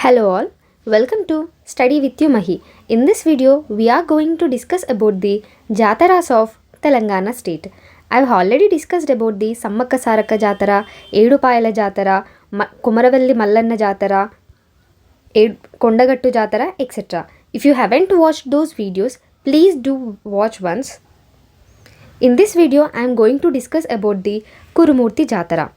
Hello all, welcome to Study with you Mahi. In this video, we are going to discuss about the Jataras of Telangana state. I've already discussed about the Sammaka Saraka Jatara, Edupayala Jatara, Kumaravelli Mallanna Jatara, Kondagattu Jatara, etc. If you haven't watched those videos, please do watch once. In this video, I am going to discuss about the Kurumurthy Jatara.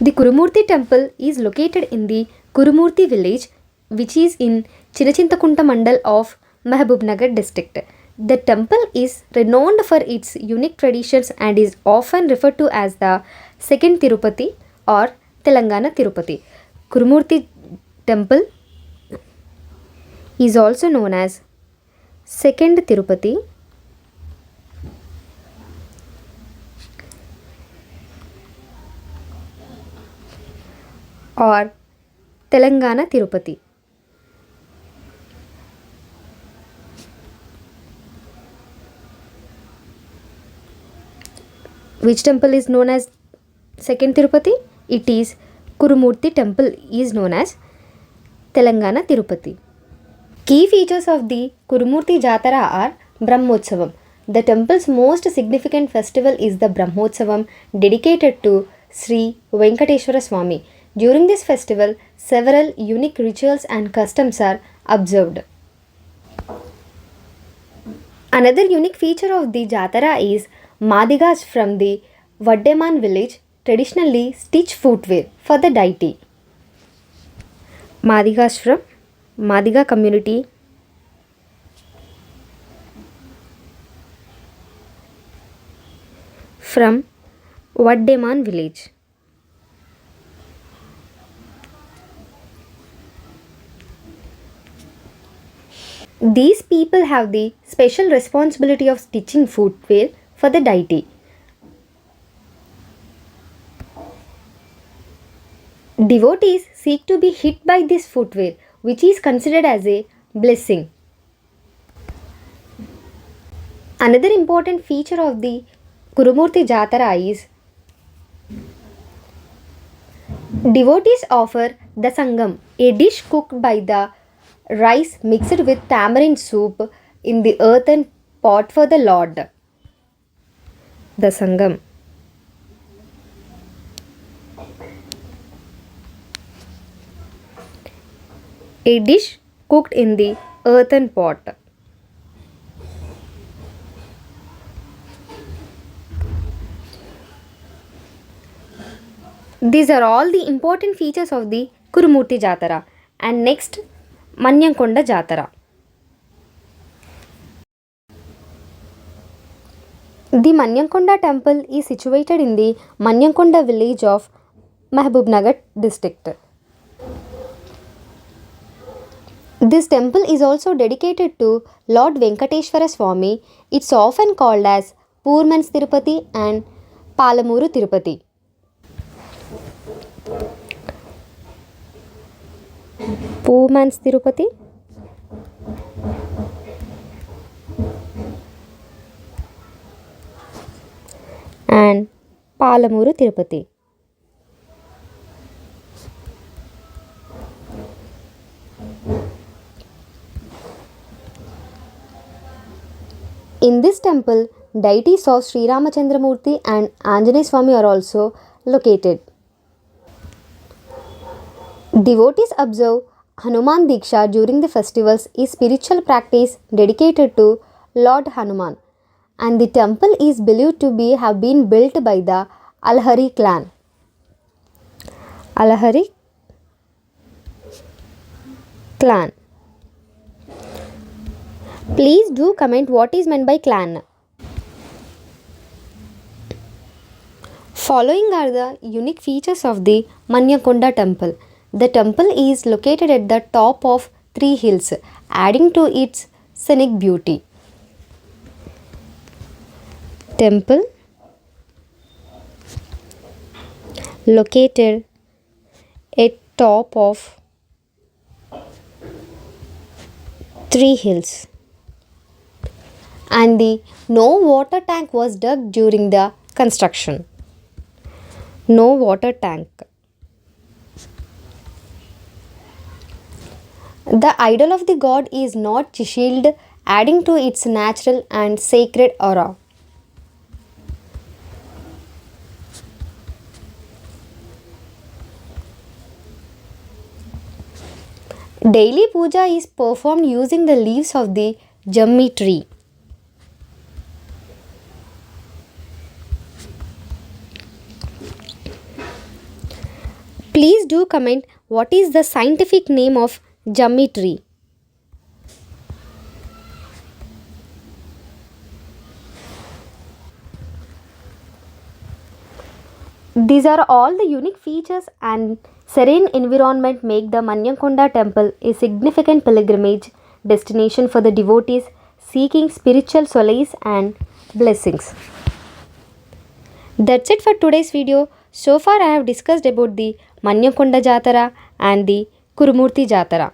The Kurumurthy temple is located in the Kurumurthy village, which is in Chinachintakunta mandal of Mahabubnagar district. The temple is renowned for its unique traditions and is often referred to as the second Tirupati or Telangana Tirupati. Kurumurthy temple is also known as second Tirupati or Telangana Tirupati. Which temple is known as second Tirupati? It is Kurumurthy temple is known as Telangana Tirupati. Key features of the Kurumurthy Jatara are Brahmotsavam. The temple's most significant festival is the Brahmotsavam, dedicated to Sri Venkateshwara Swami. During this festival, several unique rituals and customs are observed. Another unique feature of the Jatara is Madigas from the Vaddeman village traditionally stitch footwear for the deity. Madigas from Madiga community from Vaddeman village. These people have the special responsibility of stitching footwear for the deity. Devotees seek to be hit by this footwear, which is considered as a blessing. Another important feature of the Kurumurthy Jatara is devotees offer the sangam, a dish cooked by the rice mixed with tamarind soup in the earthen pot for the Lord. The sangam. A dish cooked in the earthen pot. These are all the important features of the Kurumurthy Jatara. And next, Manyamkonda Jatara. The Manyamkonda temple is situated in the Manyamkonda village of Mahabubnagar district. This temple is also dedicated to Lord Venkateshwara Swami. It's often called as Poorman's Tirupati and Palamuru Tirupati. Poorman's Tirupati and Palamuru Tirupati. In this temple, deities of Sri Ramachandramurthy and Anjaneya Swami are also located. Devotees observe Hanuman Diksha during the festivals, a spiritual practice dedicated to Lord Hanuman, and the temple is believed to have been built by the Alhari clan. Alhari clan. Please do comment what is meant by clan. Following are the unique features of the Manyamkonda temple. The temple is located at the top of 3 hills, adding to its scenic beauty. Temple located at top of 3 hills, and the no water tank was dug during the construction. No water tank. The idol of the god is not chiseled, adding to its natural and sacred aura. Daily puja is performed using the leaves of the jammi tree. Please do comment what is the scientific name of jammi tree. These are all the unique features and serene environment make the Manyamkonda temple a significant pilgrimage destination for the devotees seeking spiritual solace and blessings. That's it for today's video. So far I have discussed about the Manyamkonda Jatara and the Kurumurthy Jatara.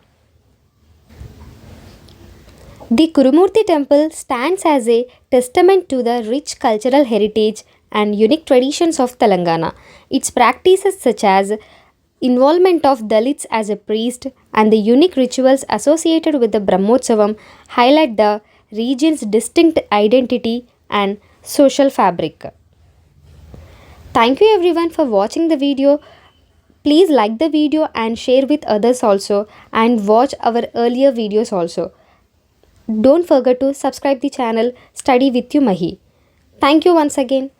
The Kurumurthy temple stands as a testament to the rich cultural heritage and unique traditions of Telangana. Its practices such as involvement of Dalits as a priest and the unique rituals associated with the Brahmotsavam highlight the region's distinct identity and social fabric. Thank you everyone for watching the video. Please like the video and share with others also, and watch our earlier videos also. Don't forget to subscribe the channel Study with you Mahi. Thank you once again.